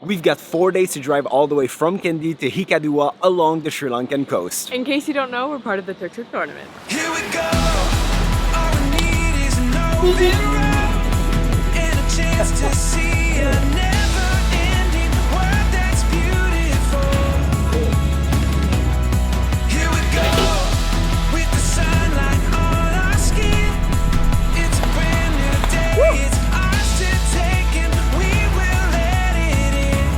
We've got 4 days to drive all the way from Kandy to Hikkaduwa along the Sri Lankan coast. In case you don't know, we're part of the Tuktuk tournament. Here we go. All we need is an open road and a chance to see a never-ending world that's beautiful. Here we go with the sunlight on our skin. It's a brand new day. It's ours to take and we will let it in.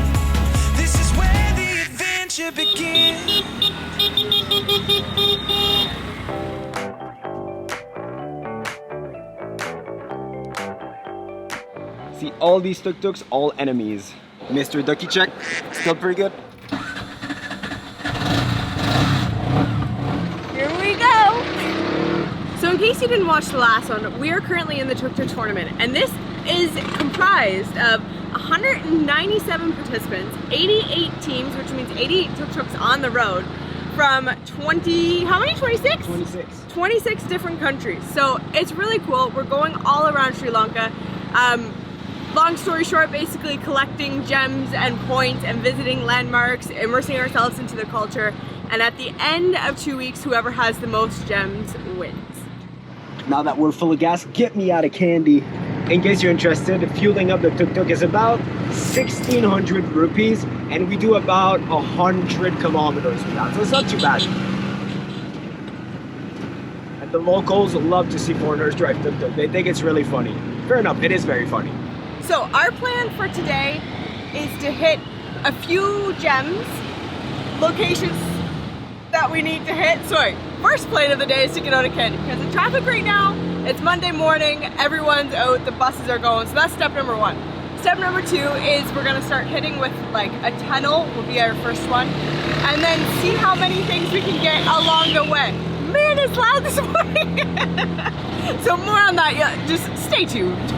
This is where the adventure begins. See, all these tuk-tuks, all enemies. Mr. Ducky check, still pretty good. Here we go! So in case you didn't watch the last one, we are currently in the Tuktuk tournament, and this is comprised of 197 participants, 88 teams, which means 88 tuk-tuks on the road, from 20, how many, 26? 26. 26 different countries. So it's really cool. We're going all around Sri Lanka. Long story short, basically collecting gems and points and visiting landmarks, immersing ourselves into the culture, and at the end of 2 weeks, whoever has the most gems wins. Now that we're full of gas, get me out of Kandy. In case you're interested, fueling up the tuk-tuk is about 1,600 rupees, and we do about 100 kilometers with that, so it's not too bad. And the locals love to see foreigners drive tuk-tuk. They think it's really funny. Fair enough, it is very funny. So our plan for today is to hit a few gems, locations that we need to hit. Sorry, first plan of the day is to get out of Kandy because the traffic right now, it's Monday morning, everyone's out, the buses are going, so that's step number one. Step number two is we're gonna start hitting with like a tunnel, will be our first one, and then see how many things we can get along the way. Man, it's loud this morning. So more on that, yeah, just stay tuned.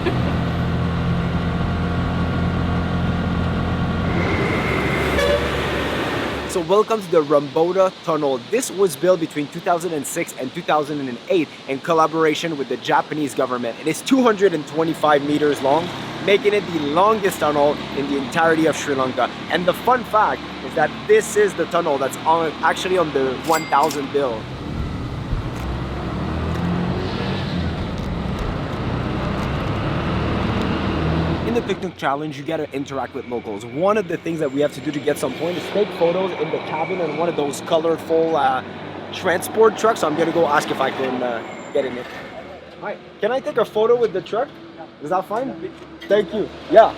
So welcome to the Ramboda Tunnel. This was built between 2006 and 2008 in collaboration with the Japanese government. It is 225 meters long, making it the longest tunnel in the entirety of Sri Lanka. And the fun fact is that this is the tunnel that's actually on the 1,000 bill. In the Tuktuk challenge, you gotta interact with locals. One of the things that we have to do to get some points is take photos in the cabin on one of those colorful transport trucks. So I'm gonna go ask if I can get in it. Hi, can I take a photo with the truck? Is that fine? Thank you. Yeah.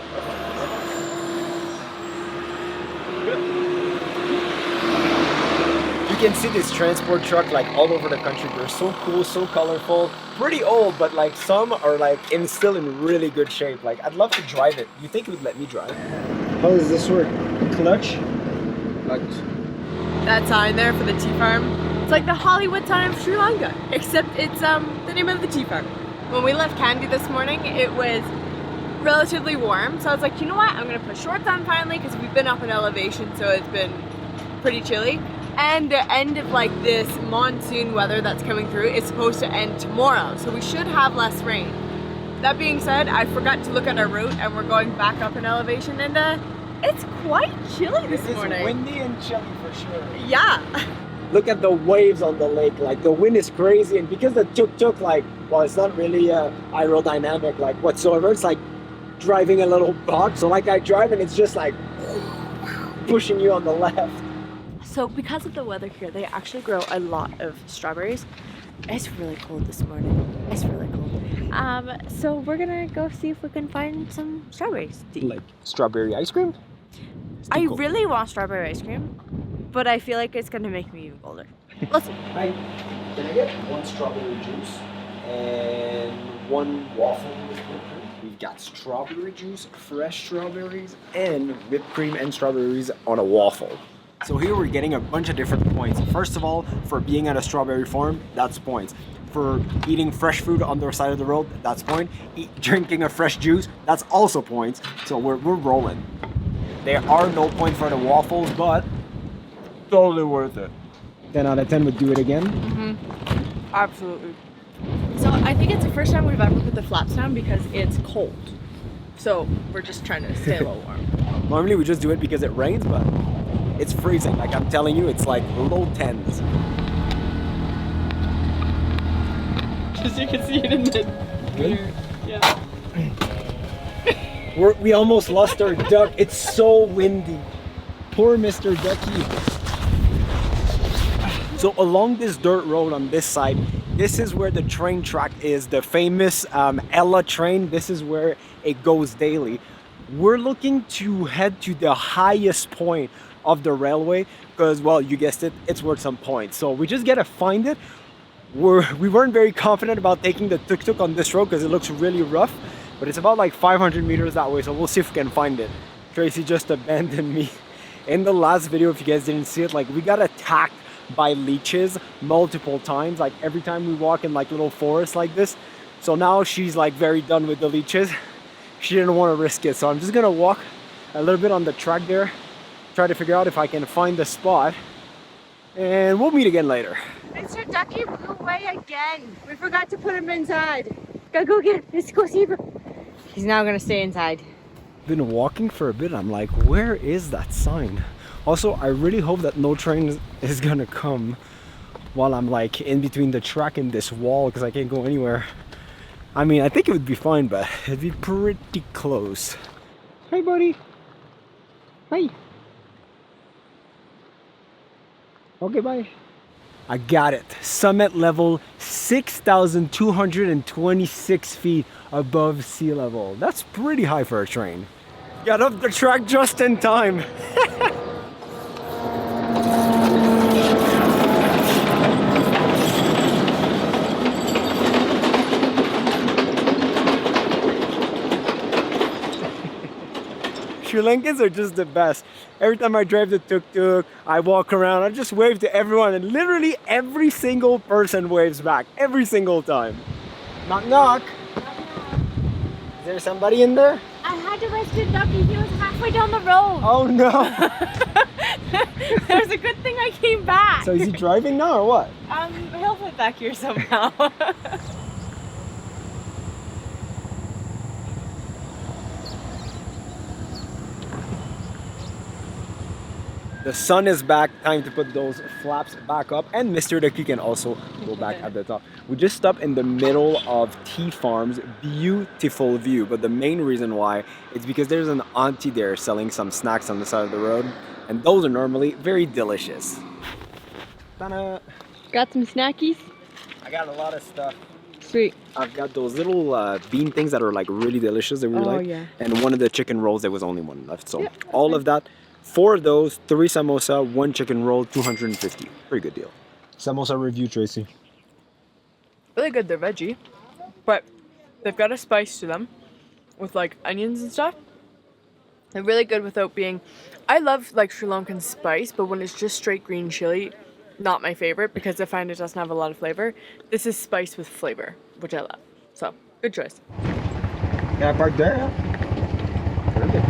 You can see this transport truck like all over the country. They're so cool, so colorful, pretty old, but like some are like still in really good shape. Like I'd love to drive it. You think it would let me drive? How does this work? Clutch? Clutch. That sign there for the tea farm. It's like the Hollywood sign of Sri Lanka, except it's the name of the tea farm. When we left Kandy this morning, it was relatively warm, so I was like, you know what? I'm gonna put shorts on finally because we've been up in elevation, so it's been pretty chilly. And the end of like this monsoon weather that's coming through is supposed to end tomorrow, so we should have less rain. That being said, I forgot to look at our route and we're going back up in elevation, and it's quite chilly this morning. It's windy and chilly for sure. Yeah. Look at the waves on the lake, like the wind is crazy, and because the tuk-tuk, like, well, it's not really aerodynamic like whatsoever, it's like driving a little box. So like I drive and it's just like pushing you on the left. So because of the weather here, they actually grow a lot of strawberries. It's really cold this morning. It's really cold. So we're gonna go see if we can find some strawberries to eat. Like strawberry ice cream? I really want strawberry ice cream, but I feel like it's gonna make me even colder. Let's see. Hi, can I get one strawberry juice and one waffle with whipped cream? We've got strawberry juice, fresh strawberries, and whipped cream and strawberries on a waffle. So here we're getting a bunch of different points. First of all, for being at a strawberry farm, that's points. For eating fresh food on the side of the road, that's point. Drinking a fresh juice, that's also points. So we're rolling. There are no points for the waffles, but totally worth it. 10 out of 10 would do it again. Mm-hmm. Absolutely. So I think it's the first time we've ever put the flaps down because it's cold. So we're just trying to stay a little warm. Normally we just do it because it rains, but it's freezing. Like I'm telling you, it's like low 10s. Just you can see it in the mirror. Yeah. We almost lost our duck. It's so windy. Poor Mr. Ducky. So along this dirt road on this side, this is where the train track is, the famous Ella train. This is where it goes daily. We're looking to head to the highest point of the railway because, well, you guessed it, it's worth some points. So we just gotta find it. We weren't very confident about taking the tuk-tuk on this road because it looks really rough, but it's about like 500 meters that way, so we'll see if we can find it. Tracy just abandoned me. In the last video, if you guys didn't see it, like we got attacked by leeches multiple times, like every time we walk in like little forests like this. So now she's like very done with the leeches. She didn't want to risk it, so I'm just gonna walk a little bit on the track there, try to figure out if I can find the spot, and we'll meet again later. Mr. Ducky blew away again. We forgot to put him inside. Gotta go get him. Let's go see him. He's now gonna stay inside. Been walking for a bit. I'm like, where is that sign? Also, I really hope that no train is gonna come while I'm like in between the track and this wall because I can't go anywhere. I mean, I think it would be fine, but it'd be pretty close. Hey, buddy. Hi. Okay, bye. I got it. Summit level 6,226 feet above sea level. That's pretty high for a train. Got up the track just in time. Sri Lankans are just the best. Every time I drive the tuk-tuk, I walk around, I just wave to everyone, and literally every single person waves back. Every single time. Knock, knock. Is there somebody in there? I had to rescue Ducky. He was halfway down the road. Oh no. There's a good thing I came back. So is he driving now or what? He'll fit back here somehow. The sun is back, time to put those flaps back up, and Mr. Ducky can also go back at the top. We just stopped in the middle of tea farms, beautiful view, but the main reason why is because there's an auntie there selling some snacks on the side of the road, and those are normally very delicious. Ta-da! Got some snackies? I got a lot of stuff. Sweet. I've got those little bean things that are like really delicious that we like, yeah. and one of the chicken rolls, there was only one left, so all of that. 4 of those, 3 samosa, 1 chicken roll, 250. Pretty good deal. Samosa review, Tracy. Really good, they're veggie, but they've got a spice to them with like onions and stuff. They're really good without being, I love like Sri Lankan spice, but when it's just straight green chili, not my favorite because I find it doesn't have a lot of flavor. This is spice with flavor, which I love. So, good choice. Can I park there? Very good.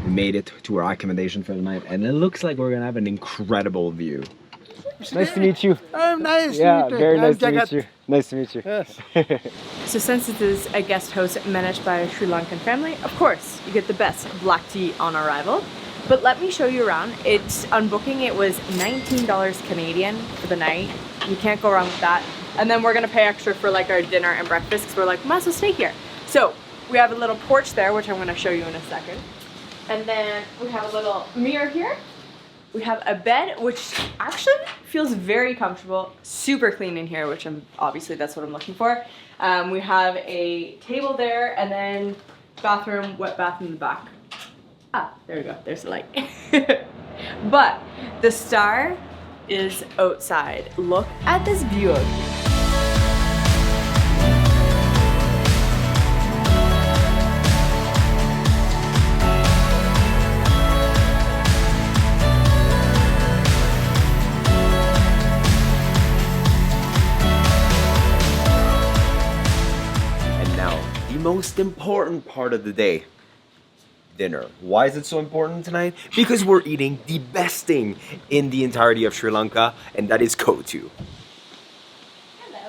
We made it to our accommodation for the night, and it looks like we're gonna have an incredible view. Nice to meet you. Nice Yeah, to meet you. very nice to meet you. Nice to meet you. Yes. So since it is a guest house managed by a Sri Lankan family, of course, you get the best black tea on arrival. But let me show you around. On booking, it was $19 Canadian for the night. You can't go wrong with that. And then we're gonna pay extra for like our dinner and breakfast because we're like, might as well stay here. So we have a little porch there, which I'm gonna show you in a second. And then we have a little mirror here. We have a bed, which actually feels very comfortable, super clean in here, which obviously that's what I'm looking for. We have a table there, and then bathroom, wet bath in the back. Ah, there we go, there's the light. But the star is outside. Look at this view out here. Most important part of the day, dinner. Why is it so important tonight? Because we're eating the best thing in the entirety of Sri Lanka, and that is Kottu. Hello.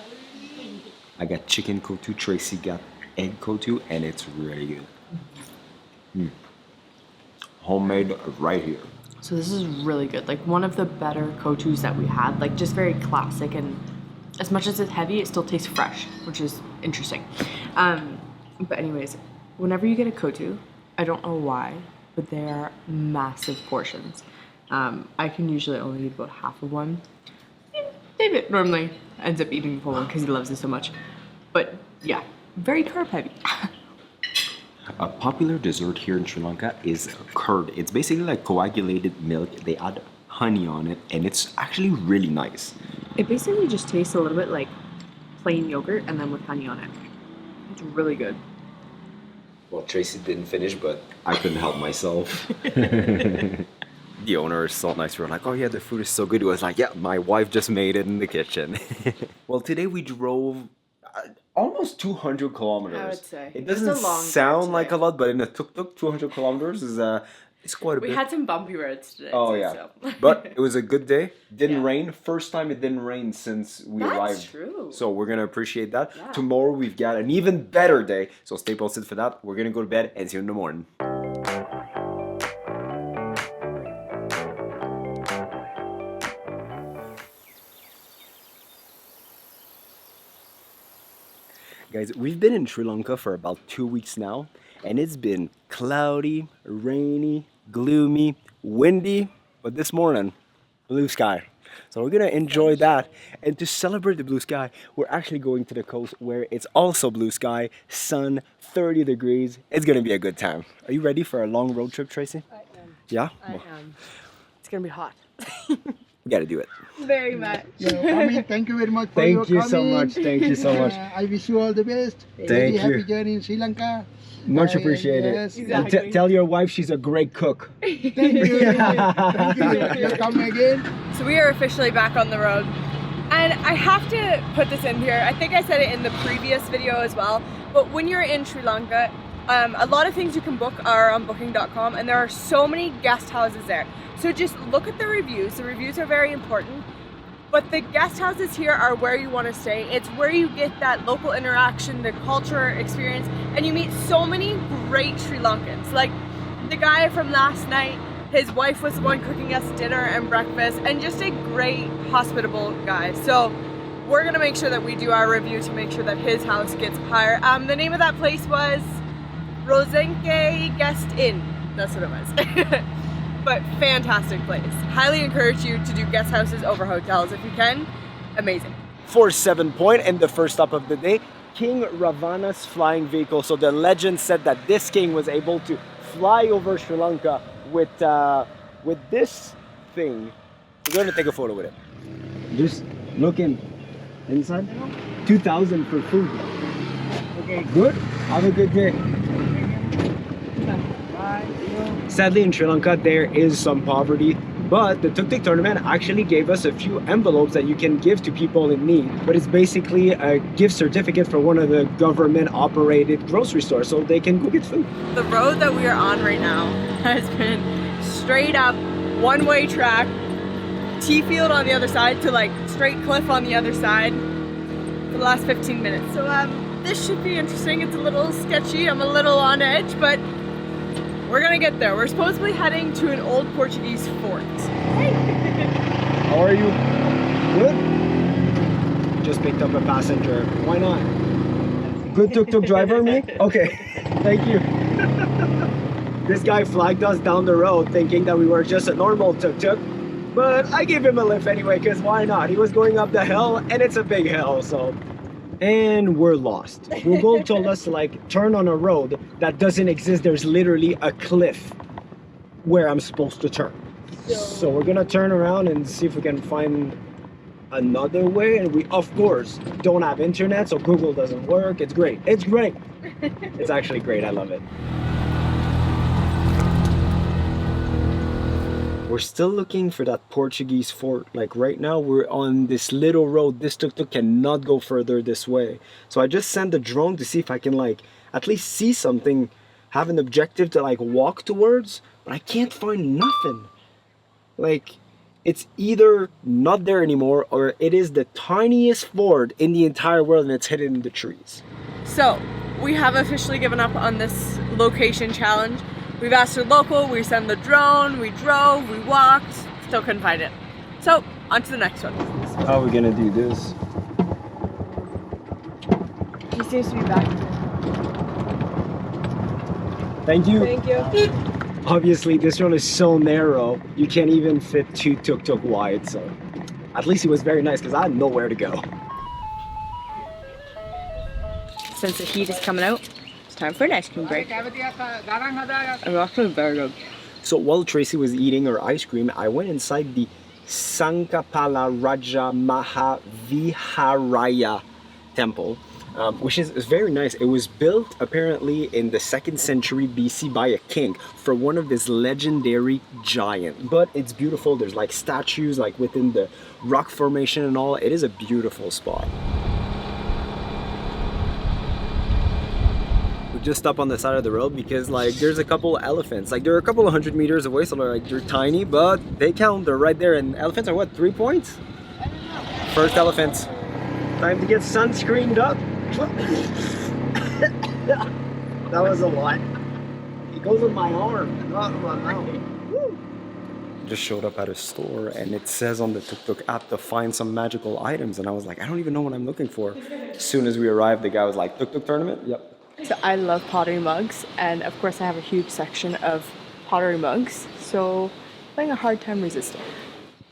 I got chicken Kottu, Tracy got egg Kottu, and it's really good. Homemade right here. So this is really good. Like one of the better Kottus that we had. Like just very classic, and as much as it's heavy, it still tastes fresh, which is interesting. But anyways, whenever you get a Kottu, I don't know why, but they are massive portions. I can usually only eat about half of one. David normally ends up eating the whole one because he loves it so much. But yeah, very carb heavy. A popular dessert here in Sri Lanka is curd. It's basically like coagulated milk. They add honey on it, and it's actually really nice. It basically just tastes a little bit like plain yogurt and then with honey on it. It's really good. Well, Tracy didn't finish, but I couldn't help myself. The owner is so nice. We were like, oh yeah, the food is so good. It was like, yeah, my wife just made it in the kitchen. Well, today we drove almost 200 kilometers. I would say. It doesn't sound like a lot, but in a tuk-tuk, 200 kilometers is it's quite a bit. We had some bumpy roads today. Oh too, yeah, so. but it was a good day. Didn't Yeah. rain. First time it didn't rain since we arrived. That's true. So we're gonna appreciate that. Yeah. Tomorrow we've got an even better day. So stay posted for that. We're gonna go to bed and see you in the morning. Guys, we've been in Sri Lanka for about 2 weeks now, and it's been cloudy, rainy, gloomy, windy, but this morning, blue sky. So we're gonna enjoy that, and to celebrate the blue sky, we're actually going to the coast where it's also blue sky, sun, 30 degrees. It's gonna be a good time. Are you ready for a long road trip, Tracy? I am. Yeah? I am. It's gonna be hot. We gotta do it. Very much. Thank you very much for your coming. Thank you so much. I wish you all the best. Thank Very you. happy journey in Sri Lanka. Much appreciated. Yes. Exactly. Tell your wife she's a great cook. Thank you. Thank you. You'll come again. So we are officially back on the road. And I have to put this in here. I think I said it in the previous video as well. But when you're in Sri Lanka, a lot of things you can book are on booking.com, and there are so many guest houses there. So just look at the reviews. The reviews are very important. But the guest houses here are where you want to stay. It's where you get that local interaction, the culture experience, and you meet so many great Sri Lankans. Like the guy from last night, his wife was the one cooking us dinner and breakfast, and just a great, hospitable guy. So we're gonna make sure that we do our review to make sure that his house gets higher. The name of that place was Rosenke Guest Inn. That's what it was. But fantastic place. Highly encourage you to do guest houses over hotels if you can. Amazing. For 7 point and the first stop of the day, King Ravana's flying vehicle. So the legend said that this king was able to fly over Sri Lanka with this thing. We're going to take a photo with it. Just looking inside. 2,000 for food. Okay, good. Have a good day. Sadly, in Sri Lanka, there is some poverty, but the Tuktuk tournament actually gave us a few envelopes that you can give to people in need. But it's basically a gift certificate for one of the government-operated grocery stores, so they can go get food. The road that we are on right now has been straight up, one-way track, tea field on the other side to like straight cliff on the other side for the last 15 minutes. So this should be interesting. It's a little sketchy. I'm a little on edge, but we're gonna get there. We're supposedly heading to an old Portuguese fort. How are you? Good? Just picked up a passenger. Why not? Good tuk-tuk driver, me? Okay, thank you. This guy flagged us down the road thinking that we were just a normal tuk-tuk, but I gave him a lift anyway, because why not? He was going up the hill, and it's a big hill, so... And we're lost. Google told us to like turn on a road that doesn't exist. There's literally a cliff where I'm supposed to turn. So we're gonna turn around and see if we can find another way. And we, of course, don't have internet, so Google doesn't work. It's great. It's great. It's actually great. I love it. We're still looking for that Portuguese fort. Like right now we're on this little road. This tuk-tuk cannot go further this way. So I just sent the drone to see if I can like at least see something, have an objective to like walk towards, but I can't find nothing. Like it's either not there anymore or it is the tiniest fort in the entire world and it's hidden in the trees. So we have officially given up on this location challenge. We've asked a local, we sent the drone, we drove, we walked, still couldn't find it. So, on to the next one. How are we gonna do this? He seems to be back. Thank you. Thank you. Obviously, this one is so narrow, you can't even fit 2 tuk-tuk wide, so at least he was very nice because I had nowhere to go. Since the heat is coming out, it's time for an ice cream break. I'm actually very good. So while Tracy was eating her ice cream, I went inside the Sankapala Raja Mahaviharaya temple, which is very nice. It was built apparently in the 2nd century BC by a king for one of his legendary giants. But it's beautiful. There's like statues like within the rock formation and all. It is a beautiful spot. Just stop on the side of the road because like there's a couple elephants, like they're a couple of 100 meters away, so they're tiny, but they count. They're right there. And elephants are what, 3 points? I don't know. First elephants. Time to get sunscreened up. That was a lot. It goes on my arm, not on my mouth. Just showed up at a store and it says on the Tuktuk app to find some magical items, and I was like, I don't even know what I'm looking for. As soon as we arrived, the guy was like, Tuktuk tournament? Yep. So I love pottery mugs, and of course I have a huge section of pottery mugs, so I'm having a hard time resisting.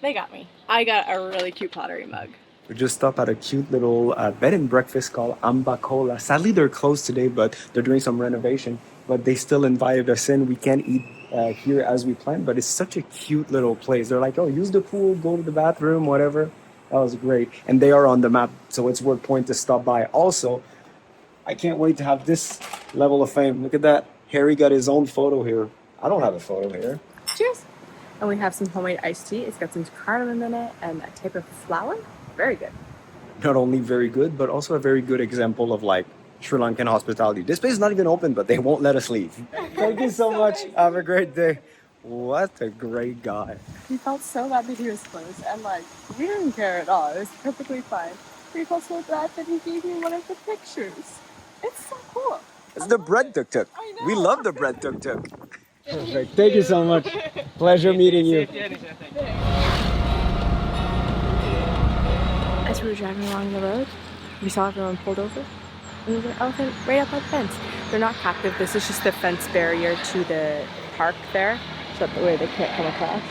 They got me. I got a really cute pottery mug. We just stopped at a cute little bed and breakfast called Ambacola. Sadly, they're closed today, but they're doing some renovation. But they still invited us in. We can't eat here as we planned, but it's such a cute little place. They're like, oh, use the pool, go to the bathroom, whatever. That was great. And they are on the map, so it's worth point to stop by. Also, I can't wait to have this level of fame. Look at that. Harry got his own photo here. I don't have a photo here. Cheers! And we have some homemade iced tea. It's got some cardamom in it and a type of flour. Very good. Not only very good, but also a very good example of like Sri Lankan hospitality. This place is not even open, but they won't let us leave. Thank you so much. Have a great day. What a great guy. He felt so bad that he was closed, and like, we didn't care at all. It was perfectly fine. We felt so glad that he gave me one of the pictures. It's so cool. It's the bread tuk-tuk. I know. We love the bread tuk-tuk. Perfect. Thank you so much. Pleasure meeting you. As we were driving along the road, we saw everyone pulled over. And there's an elephant right up at the fence. They're not captive. This is just the fence barrier to the park there, so that the way they can't come across.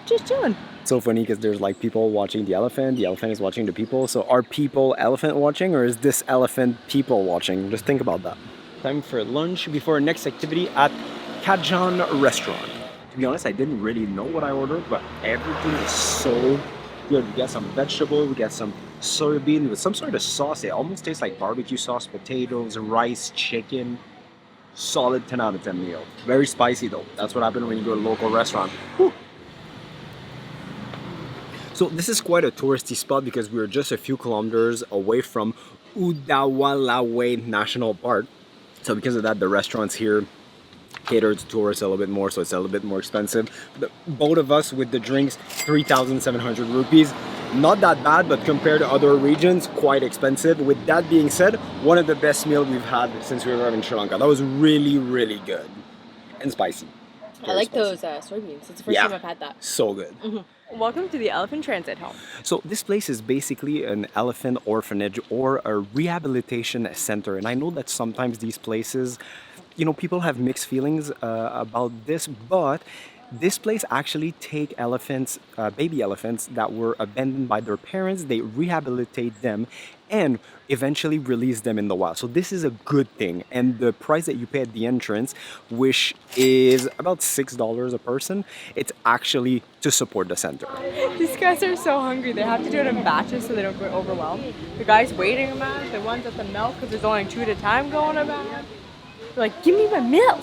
Just chilling. So funny because there's like people watching the elephant is watching the people. So are people elephant watching, or is this elephant people watching? Just think about that. Time for lunch before our next activity at Kajan restaurant. To be honest, I didn't really know what I ordered, but everything is so good. We got some vegetable, we got some soybean with some sort of sauce. It almost tastes like barbecue sauce, potatoes, rice, chicken. Solid 10 out of 10 meal. Very spicy though. That's what happens when you go to a local restaurant. Whew. So this is quite a touristy spot because we're just a few kilometers away from Udawalawe National Park. So because of that, the restaurants here cater to tourists a little bit more, so it's a little bit more expensive. Both of us with the drinks, 3,700 rupees. Not that bad, but compared to other regions, quite expensive. With that being said, one of the best meals we've had since we were in Sri Lanka. That was really, really good. And spicy. I like those soybeans. It's the first time I've had that. So good. Welcome to the Elephant Transit Home. So this place is basically an elephant orphanage or a rehabilitation center. And I know that sometimes these places, you know, people have mixed feelings about this, but this place actually take elephants, baby elephants that were abandoned by their parents. They rehabilitate them and eventually release them in the wild. So this is a good thing. And the price that you pay at the entrance, which is about $6 a person, it's actually to support the center. These guys are so hungry. They have to do it in batches so they don't get overwhelmed. The guys waiting them out, the ones at the milk, because there's only 2 at a time going about. They're like, give me my milk.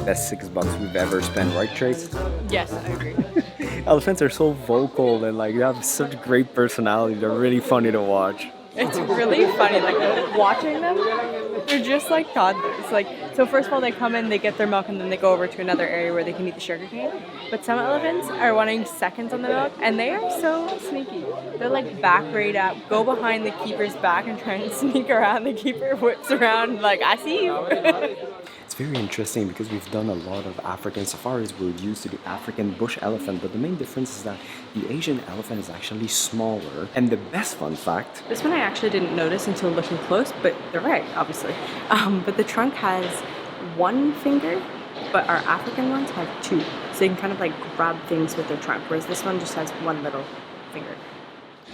Best $6 we've ever spent, right, Trace? Yes, I agree. Elephants are so vocal and like they have such great personality. They're really funny to watch. It's really funny, like watching them. They're just like toddlers. Like, so first of all, they come in, they get their milk, and then they go over to another area where they can eat the sugar cane. But some elephants are wanting seconds on the milk, and they are so sneaky. They're like back right up, go behind the keeper's back and try and sneak around. The keeper whips around like, I see you. It's very interesting because we've done a lot of African safaris. We're used to the African bush elephant, but the main difference is that the Asian elephant is actually smaller. And the best fun fact... This one I actually didn't notice until looking close, but they're right, obviously. But the trunk has one finger, but our African ones have two. So they can kind of like grab things with their trunk, whereas this one just has one little finger.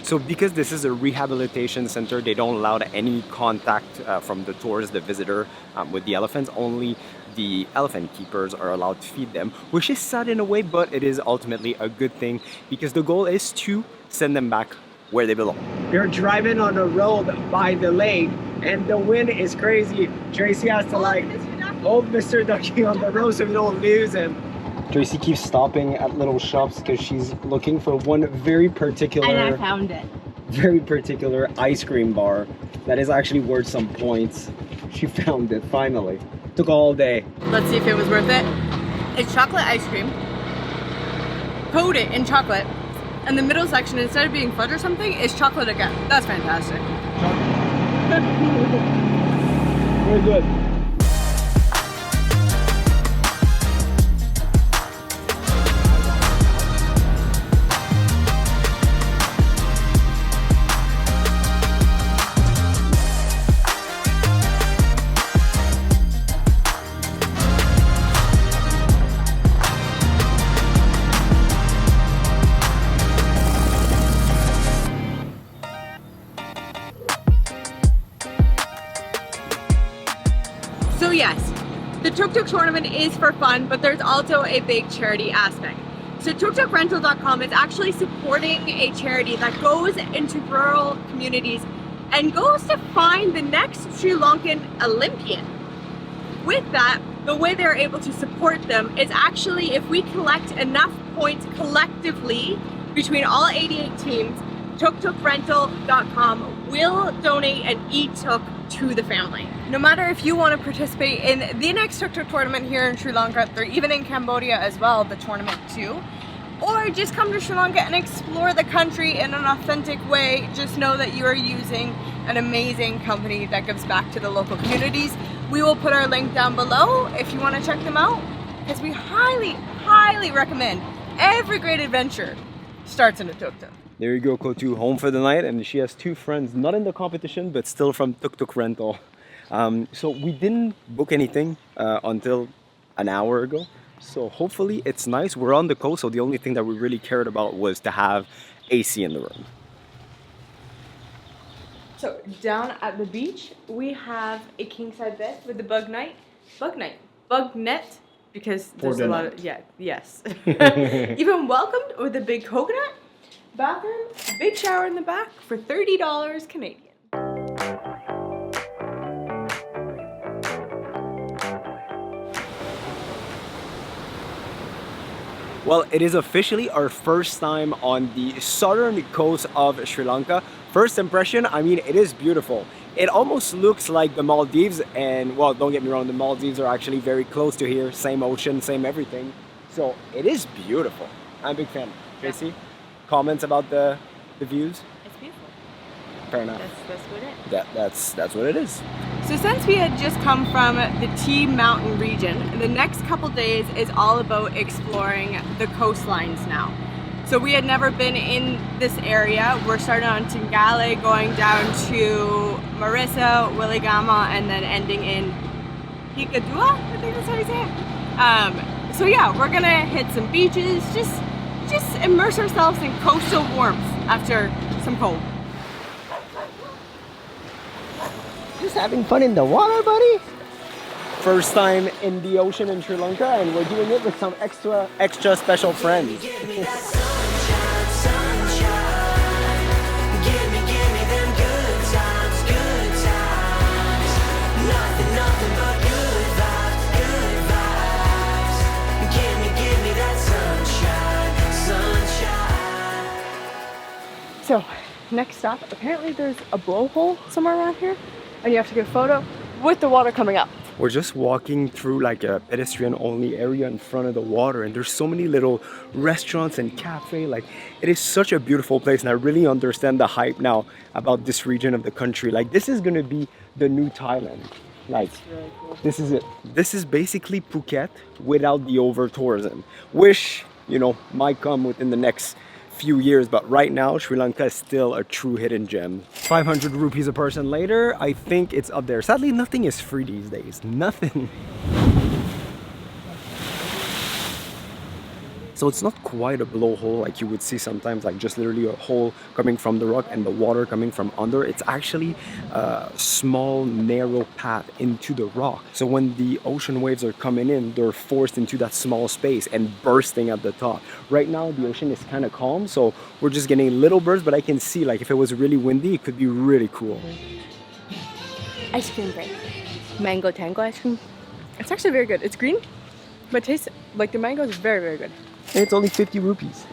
So because this is a rehabilitation center, they don't allow any contact from the tourist, the visitor, with the elephants. Only the elephant keepers are allowed to feed them, which is sad in a way, but it is ultimately a good thing because the goal is to send them back where they belong. We're driving on a road by the lake and the wind is crazy. Tracy has to hold Mr. Ducky on the road so we don't lose him. Tracy keeps stopping at little shops because she's looking for one very particular... And I found it. Very particular ice cream bar that is actually worth some points. She found it, finally. Took all day. Let's see if it was worth it. It's chocolate ice cream. Coated in chocolate. And the middle section, instead of being fudge or something, is chocolate again. That's fantastic. Very good. So yes, the Tuktuk tournament is for fun, but there's also a big charity aspect. So tuktukrental.com is actually supporting a charity that goes into rural communities and goes to find the next Sri Lankan Olympian. With that, the way they're able to support them is actually if we collect enough points collectively between all 88 teams, tuktukrental.com will donate an e-tuk to the family. No matter if you want to participate in the next Tuktuk tournament here in Sri Lanka, or even in Cambodia as well, the tournament too, or just come to Sri Lanka and explore the country in an authentic way, just know that you are using an amazing company that gives back to the local communities. We will put our link down below if you want to check them out, because we highly, highly recommend every great adventure starts in a tuk-tuk. There you go, Kottu, home for the night, and she has two friends, not in the competition, but still from Tuktuk rental. So we didn't book anything until an hour ago. So hopefully it's nice. We're on the coast, so the only thing that we really cared about was to have AC in the room. So down at the beach, we have a king size bed with the bug net, because there's a lot of, yes. Even welcomed with a big coconut, bathroom, big shower in the back for $30 Canadian. Well, it is officially our first time on the southern coast of Sri Lanka. First impression, I mean, it is beautiful. It almost looks like the Maldives, and well, don't get me wrong, the Maldives are actually very close to here. Same ocean, same everything. So it is beautiful. I'm a big fan. Tracy, comments about the views? It's beautiful. Fair enough. That's what it is. That's what it is. So since we had just come from the Tea Mountain region, the next couple days is all about exploring the coastlines now. So we had never been in this area. We're starting on Tangalle, going down to Mirissa, Willigama, and then ending in Hikkaduwa, I think that's how you say it. So yeah, we're gonna hit some beaches, just immerse ourselves in coastal warmth after some cold. Just having fun in the water, buddy. First time in the ocean in Sri Lanka, and we're doing it with some extra special friends. Give me that sunshine, sunshine. Give me them good times, good times. Nothing but good vibes. Give me that sunshine, sunshine. So next stop, apparently there's a blowhole somewhere around here, and you have to get a photo. with the water coming up. We're just walking through like a pedestrian only area in front of the water, and there's so many little restaurants and cafe. Like, it is such a beautiful place, and I really understand the hype now about this region of the country. Like, this is gonna be the new Thailand. Like, Really cool. this is it. This is basically Phuket without the over tourism, which, you know, might come within the next few years, but right now Sri Lanka is still a true hidden gem. 500 rupees a person later, I think it's up there. Sadly, nothing is free these days. Nothing. So it's not quite a blowhole like you would see sometimes, like just literally a hole coming from the rock and the water coming from under. It's actually a small narrow path into the rock. So when the ocean waves are coming in, they're forced into that small space and bursting at the top. Right now the ocean is kind of calm, so we're just getting little bursts, but I can see like if it was really windy, it could be really cool. Ice cream break. Mango tango ice cream. It's actually very good. It's green, but tastes like the mango is very, very good. And it's only 50 rupees.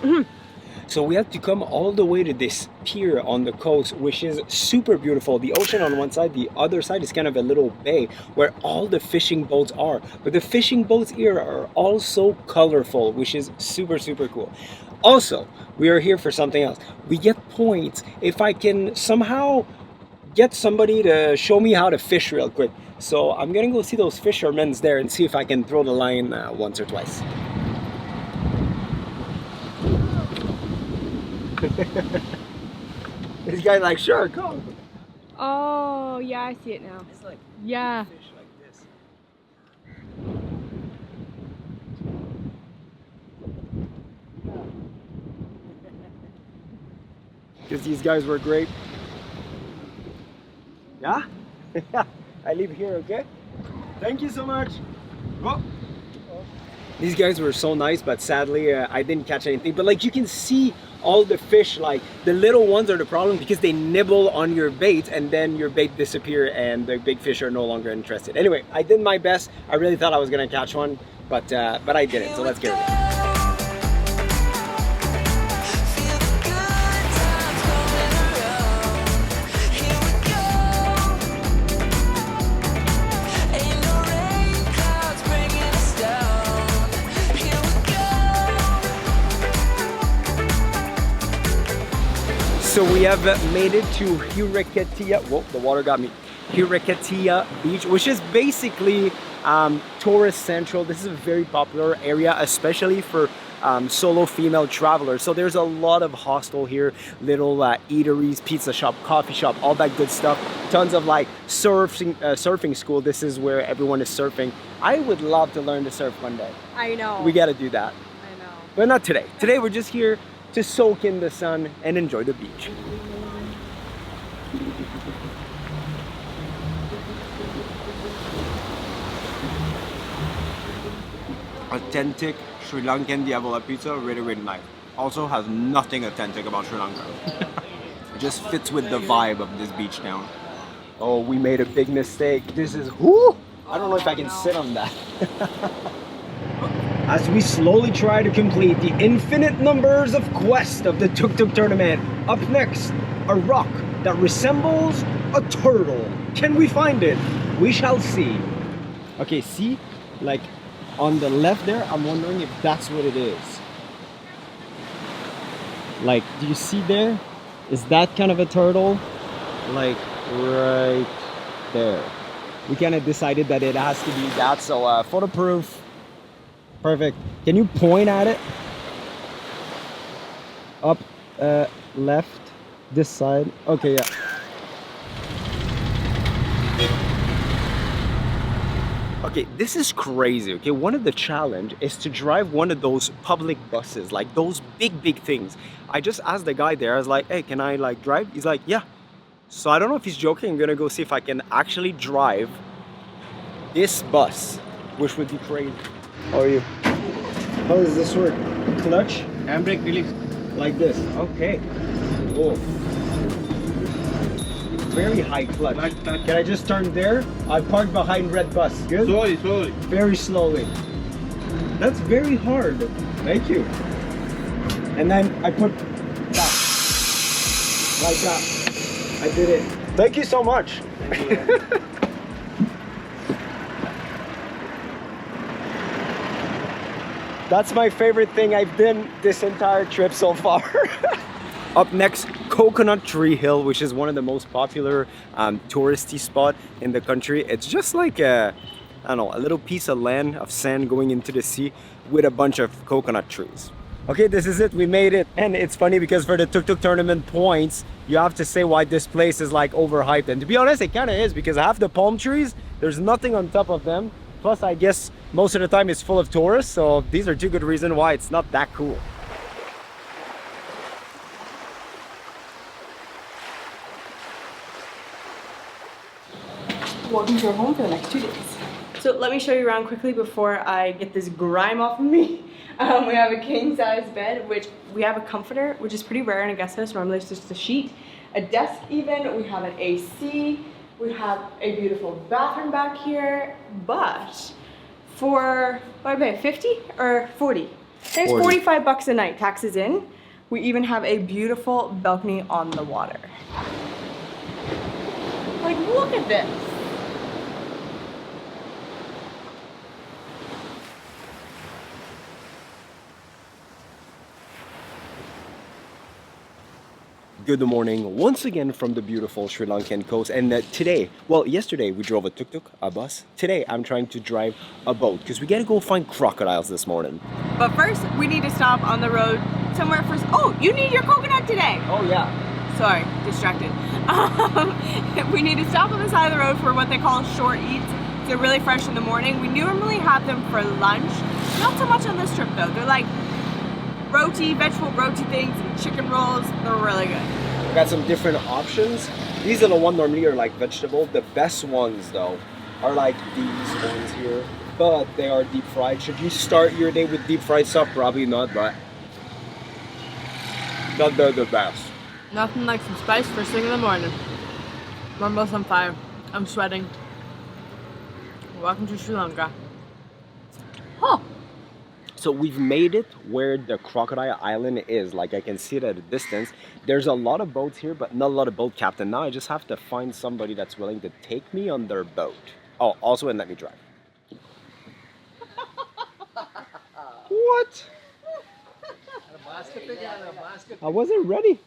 So we have to come all the way to this pier on the coast, which is super beautiful. The ocean on one side, the other side is kind of a little bay where all the fishing boats are. But the fishing boats here are also colorful, which is super, super cool. Also, we are here for something else. We get points if I can somehow get somebody to show me how to fish real quick. So I'm gonna go see those fishermen there and see if I can throw the line once or twice. This guy's like, sure, go. Oh, yeah, I see it now. It's like Yeah. fish like this. Because these guys were great. Yeah? I live here, okay? Thank you so much. Go. These guys were so nice, but sadly I didn't catch anything. But like you can see all the fish, like the little ones are the problem because they nibble on your bait and then your bait disappear and the big fish are no longer interested. Anyway, I did my best. I really thought I was gonna catch one, but I didn't, so let's get rid of it. So we have made it to Hikkaduwa. Whoa, the water got me. Hikkaduwa Beach, which is basically tourist central. This is a very popular area, especially for solo female travelers. So there's a lot of hostel here, little eateries, pizza shop, coffee shop, all that good stuff. Tons of like surfing school. This is where everyone is surfing. I would love to learn to surf one day. I know. We got to do that. I know. But not today. Today we're just here to soak in the sun and enjoy the beach. Authentic Sri Lankan diavola pizza, really, really nice. Also has nothing authentic about Sri Lanka. It just fits with the vibe of this beach town. Oh, we made a big mistake. This is, whoo! I don't know if I can sit on that. As we slowly try to complete the infinite numbers of quests of the Tuktuk tournament. Up next, a rock that resembles a turtle. Can we find it? We shall see. Okay, see? Like on the left there, I'm wondering if that's what it is. Like, do you see there? Is that kind of a turtle? Like right there. We kind of decided that it has to be that, so photo proof. Perfect. Can you point at it? Up, left, this side. Okay, yeah. Okay, this is crazy, okay? One of the challenge is to drive one of those public buses, like those big things. I just asked the guy there, I was like, hey, can I like drive? He's like, yeah. So I don't know if he's joking. I'm gonna go see if I can actually drive this bus, which would be crazy. How are you? How does this work? Clutch? Handbrake release. Like this. Okay. Cool. Very high clutch. Can I just turn there? I parked behind red bus. Good? Slowly. Very slowly. That's very hard. Thank you. And then I put that. Like that. I did it. Thank you so much. That's my favorite thing I've been this entire trip so far. Up next, Coconut Tree Hill, which is one of the most popular touristy spot in the country. It's just like a, I don't know, a little piece of land, of sand going into the sea with a bunch of coconut trees. Okay, this is it, we made it. And it's funny because for the Tuktuk tournament points, you have to say why this place is like overhyped. And to be honest, it kind of is, because half the palm trees, there's nothing on top of them. Plus, I guess most of the time it's full of tourists. So these are two good reasons why it's not that cool. Welcome to our home for the next 2 days. So let me show you around quickly before I get this grime off of me. We have a king size bed, which we have a comforter, which is pretty rare in a guest house. Normally it's just a sheet, a desk even, we have an AC, we have a beautiful bathroom back here, but for, what did I pay, 50 or 40? It's 45 bucks a night, taxes in. We even have a beautiful balcony on the water. Like, look at this. Good morning once again from the beautiful Sri Lankan coast, and today, well, yesterday we drove a tuk-tuk, a bus. Today I'm trying to drive a boat because we gotta go find crocodiles this morning. But first, we need to stop on the road somewhere for. Oh, you need your coconut today. Oh yeah. Sorry, distracted. We need to stop on the side of the road for what they call short eats. They're really fresh in the morning. We normally have them for lunch. Not so much on this trip though. They're like roti, vegetable roti things, and chicken rolls. They're really good. We got some different options. These are the ones normally are like vegetable. The best ones though are like these ones here, but they are deep fried. Should you start your day with deep fried stuff? Probably not, but they're the best. Nothing like some spice first thing in the morning. I'm both on fire. I'm sweating. Welcome to Sri Lanka. Oh. So we've made it where the Crocodile Island is. Like I can see it at a distance. There's a lot of boats here, but not a lot of boat captain. Now I just have to find somebody that's willing to take me on their boat. Oh, also, and let me drive. What? I wasn't ready.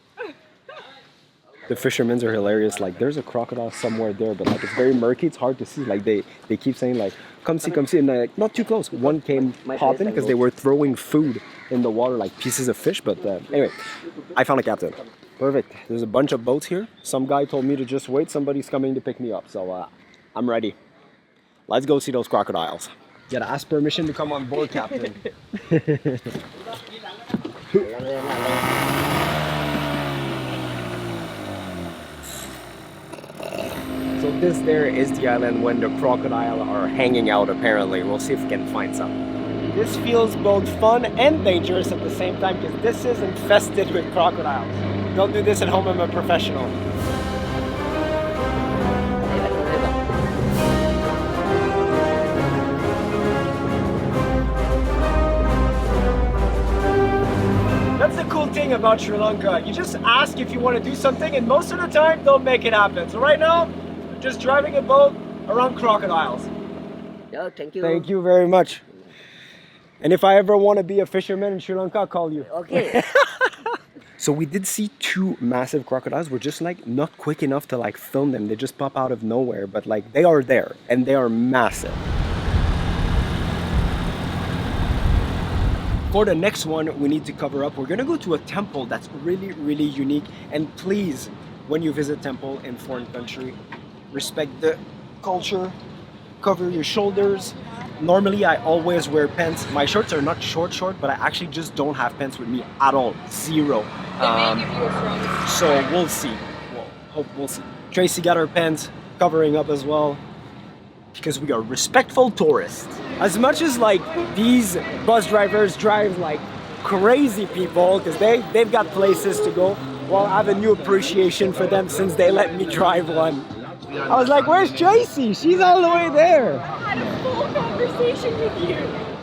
The fishermen are hilarious. Like there's a crocodile somewhere there, but like it's very murky. It's hard to see. Like they keep saying like, come see, and they're like, not too close. One came popping because they were throwing food in the water, like pieces of fish. But anyway, I found a captain. Perfect. There's a bunch of boats here. Some guy told me to just wait. Somebody's coming to pick me up. So I'm ready. Let's go see those crocodiles. You gotta ask permission to come on board, Captain. So this there is the island when the crocodile are hanging out apparently. We'll see if we can find some. This feels both fun and dangerous at the same time because this is infested with crocodiles. Don't do this at home, I'm a professional. That's the cool thing about Sri Lanka. You just ask if you want to do something and most of the time they'll make it happen. So right now, just driving a boat around crocodiles. Oh, thank you. Thank you very much. And if I ever want to be a fisherman in Sri Lanka, I'll call you. Okay. So we did see two massive crocodiles. We're just like not quick enough to like film them. They just pop out of nowhere, but like they are there and they are massive. For the next one, we need to cover up. We're gonna go to a temple that's really, really unique. And please, when you visit temple in foreign country, respect the culture, cover your shoulders. Normally, I always wear pants. My shorts are not short, but I actually just don't have pants with me at all. Zero. So we'll see. We'll see. Tracy got her pants covering up as well because we are respectful tourists. As much as like these bus drivers drive like crazy people because they've got places to go, well, I have a new appreciation for them since they let me drive one. I was like, where's Tracy? She's all the way there. I had a full conversation with you.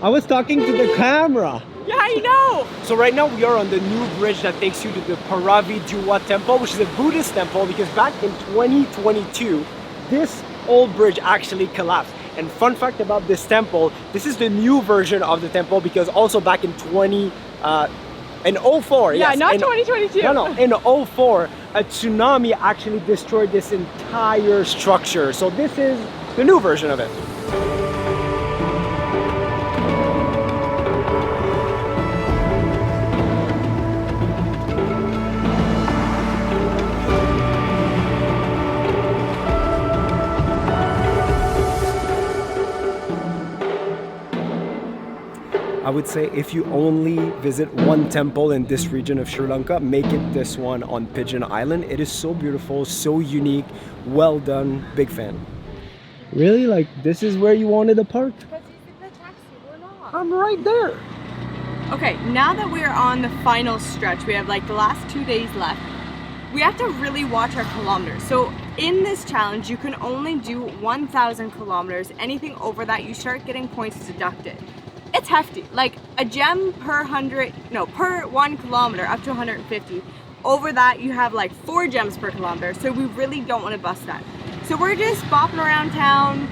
I was talking to the camera. Yeah, I know. So right now we are on the new bridge that takes you to the Paraviduwa temple, which is a Buddhist temple because back in 2022, this old bridge actually collapsed. And fun fact about this temple, this is the new version of the temple because also back in 04, Yeah, yes, not in- 2022. No, in 04, a tsunami actually destroyed this entire structure. So this is the new version of it. I would say if you only visit one temple in this region of Sri Lanka, make it this one on Pigeon Island. It is so beautiful, so unique, well done, big fan. Really? Like this is where you wanted to park? Because you took the taxi, we're not. I'm right there. Okay, now that we're on the final stretch, we have like the last 2 days left. We have to really watch our kilometers. So in this challenge, you can only do 1,000 kilometers. Anything over that, you start getting points deducted. It's hefty, like a gem per 1 kilometer up to 150. Over that you have like 4 gems per kilometer, so we really don't want to bust that. So we're just bopping around town,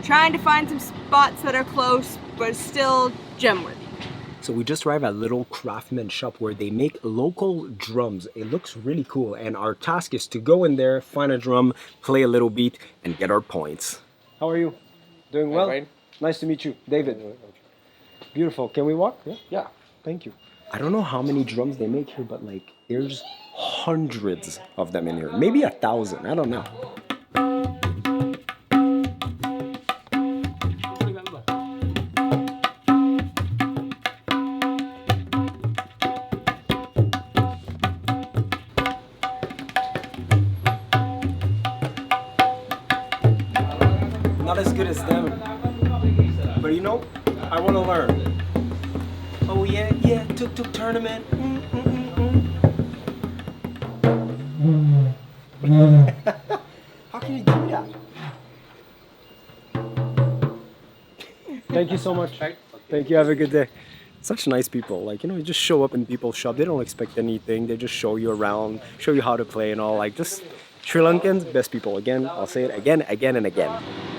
trying to find some spots that are close, but still gem worthy. So we just arrived at a little craftsman shop where they make local drums. It looks really cool, and our task is to go in there, find a drum, play a little beat, and get our points. How are you? Doing well? Fine. Nice to meet you, David. Beautiful. Can we walk? Yeah. Yeah. Thank you. I don't know how many drums they make here, but like there's hundreds of them in here. Maybe 1,000. I don't know. Not as good as them. But you know, I want to learn. Oh yeah, Tuktuk tournament. How can you do that? Thank you so much. Thank you. Have a good day. Such nice people. Like, you know, you just show up in people's shop. They don't expect anything. They just show you around, show you how to play and all. Like, just Sri Lankans, best people. Again, I'll say it again and again.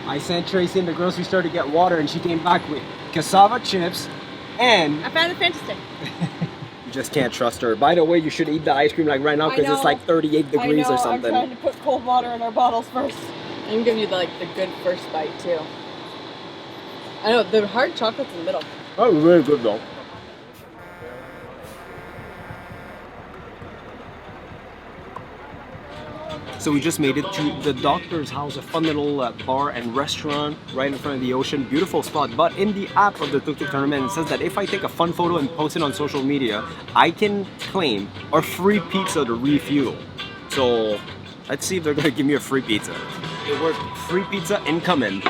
I sent Tracy in the grocery store to get water, and she came back with cassava chips and I found the fantastic. you just can't trust her. By the way, you should eat the ice cream like right now because it's like 38 degrees or something. I'm trying to put cold water in our bottles first. I'm giving you the good first bite too. I know, the hard chocolate's in the middle. Oh, really good though. So we just made it to the doctor's house, a fun little bar and restaurant right in front of the ocean. Beautiful spot. But in the app of the Tuktuk tournament, it says that if I take a fun photo and post it on social media, I can claim a free pizza to refuel. So let's see if they're gonna give me a free pizza. It worked. Free pizza incoming.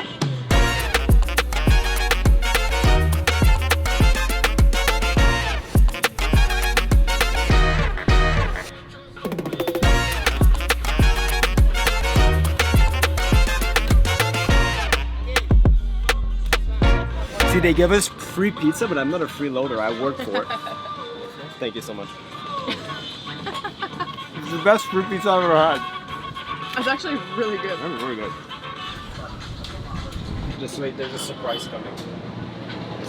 See, they give us free pizza, but I'm not a freeloader. I work for it. Thank you so much. It's the best free pizza I've ever had. It's actually really good. That's really good. Just wait, there's a surprise coming.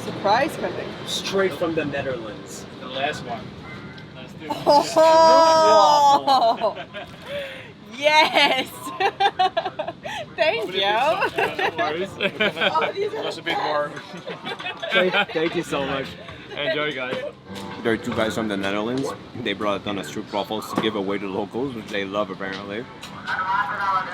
Surprise coming. Straight from the Netherlands. The last one. Let's do it. Oh! Yes! Thank you. Yeah, no worries. These are Just a bit more. Thank you so much. Enjoy, guys. There are 2 guys from the Netherlands. They brought a ton of stroopwafels to give away to locals, which they love apparently.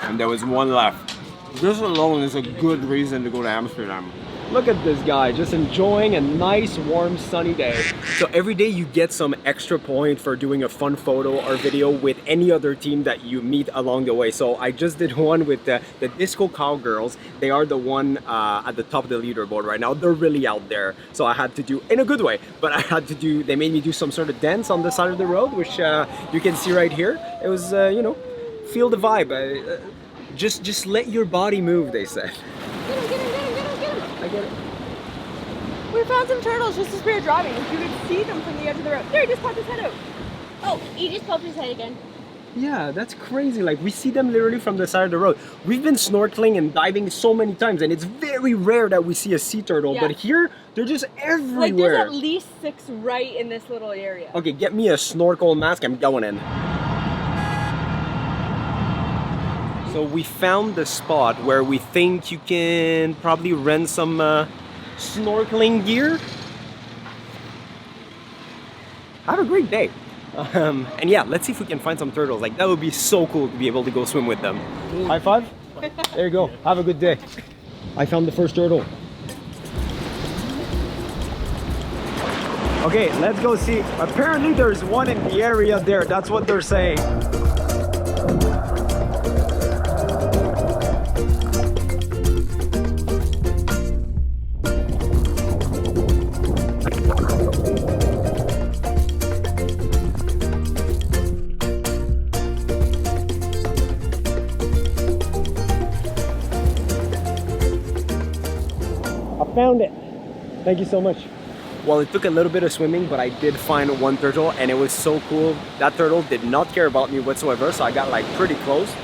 And there was one left. This alone is a good reason to go to Amsterdam. Look at this guy, just enjoying a nice, warm, sunny day. So every day you get some extra point for doing a fun photo or video with any other team that you meet along the way. So I just did one with the Disco Cowgirls. They are the one at the top of the leaderboard right now. They're really out there. So I had to do, in a good way, but I had to do, they made me do some sort of dance on the side of the road, which you can see right here. It was, you know, feel the vibe. Just let your body move, they said. Get him. I get it. We found some turtles just as we were driving. You could see them from the edge of the road. There, he just popped his head out. Oh, he just popped his head again. Yeah, that's crazy. Like, we see them literally from the side of the road. We've been snorkeling and diving so many times, and it's very rare that we see a sea turtle. Yeah. But here, they're just everywhere. Like, there's at least 6 right in this little area. Okay, get me a snorkel mask. I'm going in. So we found the spot where we think you can probably rent some snorkeling gear. Have a great day. And yeah, let's see if we can find some turtles. Like, that would be so cool to be able to go swim with them. High five. There you go. Have a good day. I found the first turtle. Okay, let's go see. Apparently there's one in the area there. That's what they're saying. Found it. Thank you so much. Well, it took a little bit of swimming, but I did find one turtle, and it was so cool. That turtle did not care about me whatsoever, so I got like pretty close.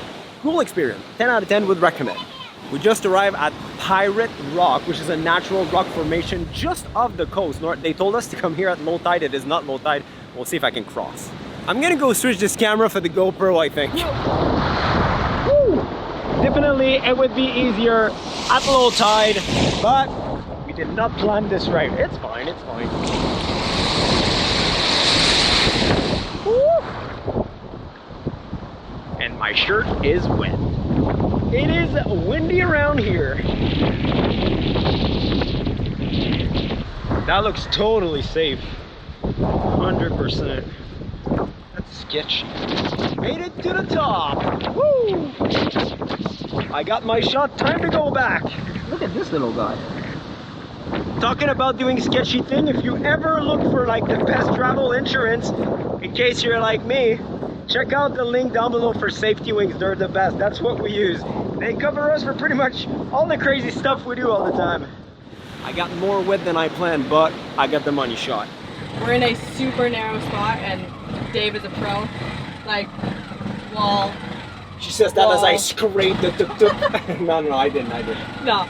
Cool experience. 10 out of 10 would recommend. We just arrived at Pirate Rock, which is a natural rock formation just off the coast. They told us to come here at low tide. It is not low tide. We'll see if I can cross. I'm gonna go switch this camera for the GoPro, I think. Woo! Definitely, it would be easier at low tide, but we did not plan this right. It's fine, it's fine. Woo! And my shirt is wet. It is windy around here. That looks totally safe. 100%. That's sketchy. Made it to the top. Woo! I got my shot. Time to go back. Look at this little guy. Talking about doing sketchy thing, if you ever look for like the best travel insurance, in case you're like me, check out the link down below for Safety Wings. They're the best. That's what we use. They cover us for pretty much all the crazy stuff we do all the time. I got more wet than I planned, but I got the money shot. We're in a super narrow spot, and Dave is a pro. Like, well... She says that as I scrape the tuk-tuk. No, I didn't. No.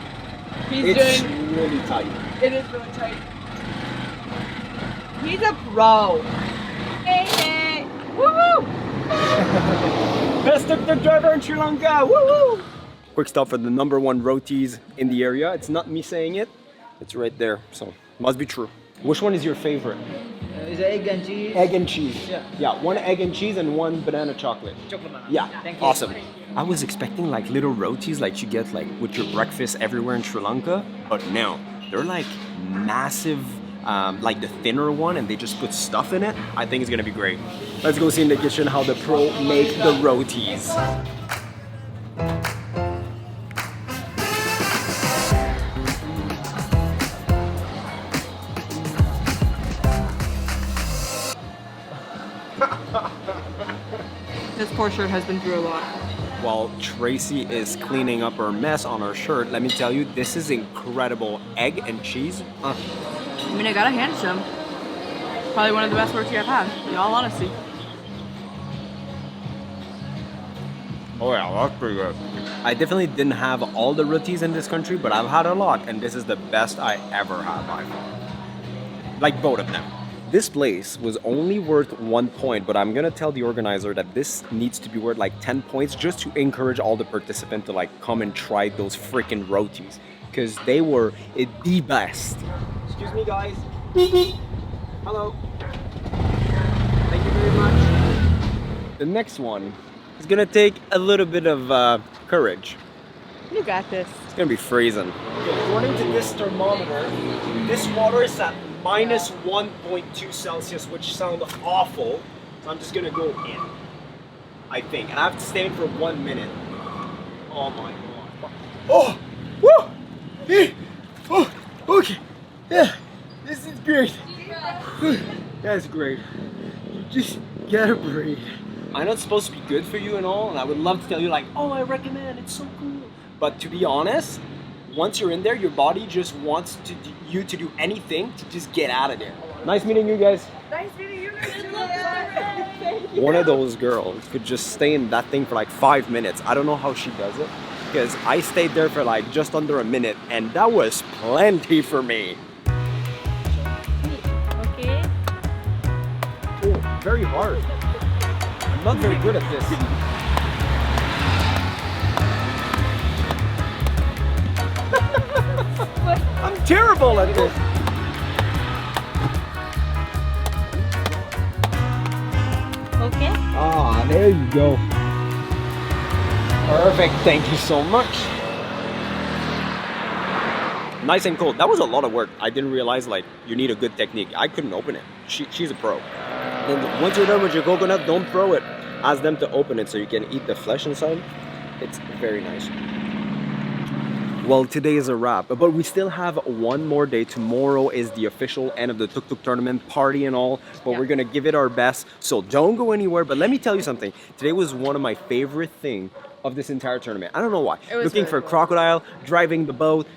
It's really tight. It is really tight. He's a pro. Hey, hey. Woohoo! Best tuk-tuk driver in Sri Lanka. Woohoo! Quick stop for the #1 rotis in the area. It's not me saying it. It's right there. So must be true. Which one is your favorite? Is it egg and cheese? Egg and cheese. Yeah. Yeah, 1 egg and cheese and 1 banana chocolate. Chocolate banana. Yeah, Thank you. awesome. I was expecting like little rotis like you get like with your breakfast everywhere in Sri Lanka, but no, they're like massive, like the thinner one, and they just put stuff in it. I think it's gonna be great. Let's go see in the kitchen how the pro make the rotis. This poor shirt has been through a lot. While Tracy is cleaning up her mess on her shirt, let me tell you, this is incredible. Egg and cheese. I mean, I gotta hand it to him. Probably one of the best roti I've had, in all honesty. Oh yeah, that's pretty good. I definitely didn't have all the rotis in this country, but I've had a lot, and this is the best I ever had by far. Like both of them. This place was only worth 1 point, but I'm gonna tell the organizer that this needs to be worth like 10 points just to encourage all the participants to like come and try those freaking rotis, because they were the best. Excuse me, guys. Hello. Thank you very much. The next one is gonna take a little bit of courage. You got this. It's gonna be freezing. Okay, according to this thermometer, this water is at minus 1.2 Celsius, which sounds awful. So I'm just gonna go in, I think. And I have to stay in for 1 minute. Oh my god. Oh! Woo! Hey! Oh! Okay. Yeah. This is great. That's great. You just gotta breathe. I know it's supposed to be good for you and all, and I would love to tell you like, oh, I recommend, it's so cool. But to be honest, once you're in there, your body just wants you to do anything to just get out of there. Nice meeting you guys. Nice meeting you. One of those girls could just stay in that thing for like 5 minutes. I don't know how she does it, because I stayed there for like just under a minute, and that was plenty for me. Okay. Oh, very hard. I'm not very good at this. I'm terrible at this. Okay. Ah, there you go. Perfect, thank you so much. Nice and cold. That was a lot of work. I didn't realize like you need a good technique. I couldn't open it. She's a pro. Then once you're done with your coconut, don't throw it. Ask them to open it so you can eat the flesh inside. It's very nice. Well, today is a wrap, but we still have one more day. Tomorrow is the official end of the Tuktuk tournament, party and all, but we're gonna give it our best, so don't go anywhere. But let me tell you something, today was one of my favorite things of this entire tournament. I don't know why. Looking for a crocodile, driving the boat,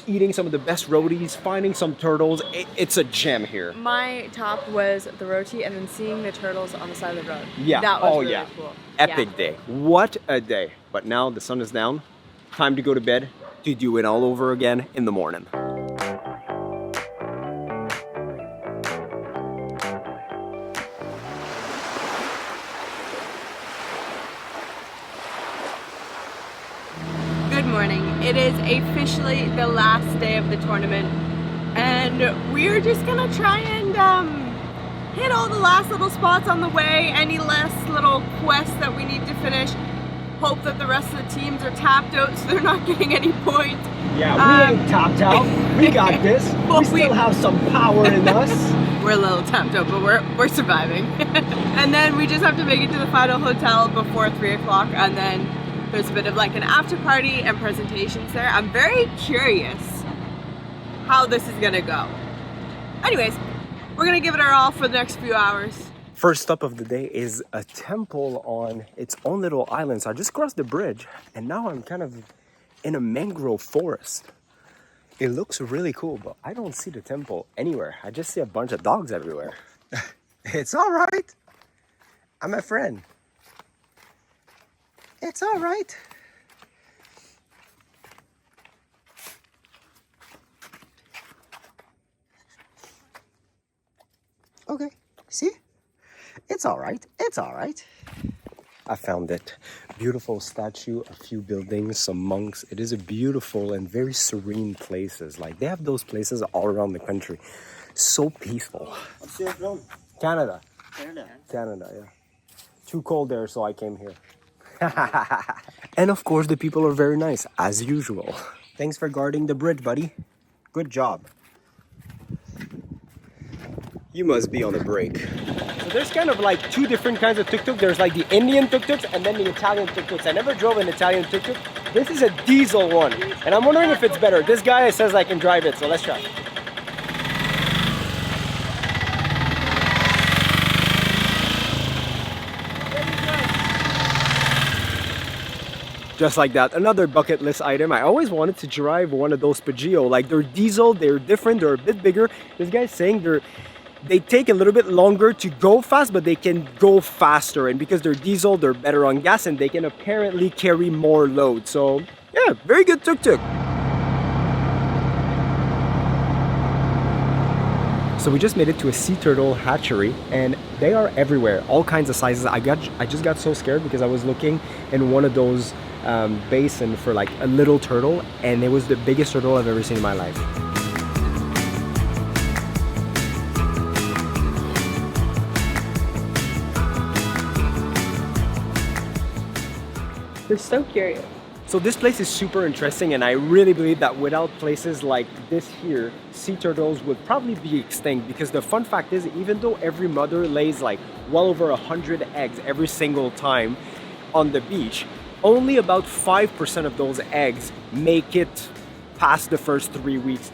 eating some of the best rotis, finding some turtles. It's a gem here. My top was the roti and then seeing the turtles on the side of the road. Yeah, That was really cool. Epic day. What a day. But now the sun is down, time to go to bed, to do it all over again in the morning. Good morning. It is officially the last day of the tournament, and we're just gonna try and hit all the last little spots on the way, any last little quests that we need to finish. Hope that the rest of the teams are tapped out so they're not getting any points. Yeah, we ain't tapped out. We got this. We still have some power in us. We're a little tapped out, but we're surviving. And then we just have to make it to the final hotel before 3 o'clock, and then there's a bit of like an after party and presentations there. I'm very curious how this is gonna go. Anyways, we're gonna give it our all for the next few hours. First stop of the day is a temple on its own little island. So I just crossed the bridge and now I'm kind of in a mangrove forest. It looks really cool, but I don't see the temple anywhere. I just see a bunch of dogs everywhere. It's all right. I'm a friend. It's all right. Okay, see? It's all right. It's all right. I found it. Beautiful statue, a few buildings, some monks. It is a beautiful and very serene places. Like they have those places all around the country. So peaceful. What's your from? Canada. Canada. Canada, yeah. Too cold there, so I came here. And of course, the people are very nice, as usual. Thanks for guarding the bridge, buddy. Good job. You must be on a break. So there's kind of like two different kinds of tuk-tuk. There's like the Indian tuk-tuks and then the Italian tuk-tuks. I never drove an Italian tuk-tuk. This is a diesel one. And I'm wondering if it's better. This guy says I can drive it, so let's try. Just like that, another bucket list item. I always wanted to drive one of those Peugeot. Like they're diesel, they're different, they're a bit bigger. This guy's saying they take a little bit longer to go fast, but they can go faster. And because they're diesel, they're better on gas and they can apparently carry more load. So yeah, very good tuk-tuk. So we just made it to a sea turtle hatchery and they are everywhere, all kinds of sizes. I just got so scared because I was looking in one of those basin for like a little turtle and it was the biggest turtle I've ever seen in my life. We're so curious. So this place is super interesting and I really believe that without places like this here, sea turtles would probably be extinct because the fun fact is even though every mother lays like well over 100 eggs every single time on the beach, only about 5% of those eggs make it past the first 3 weeks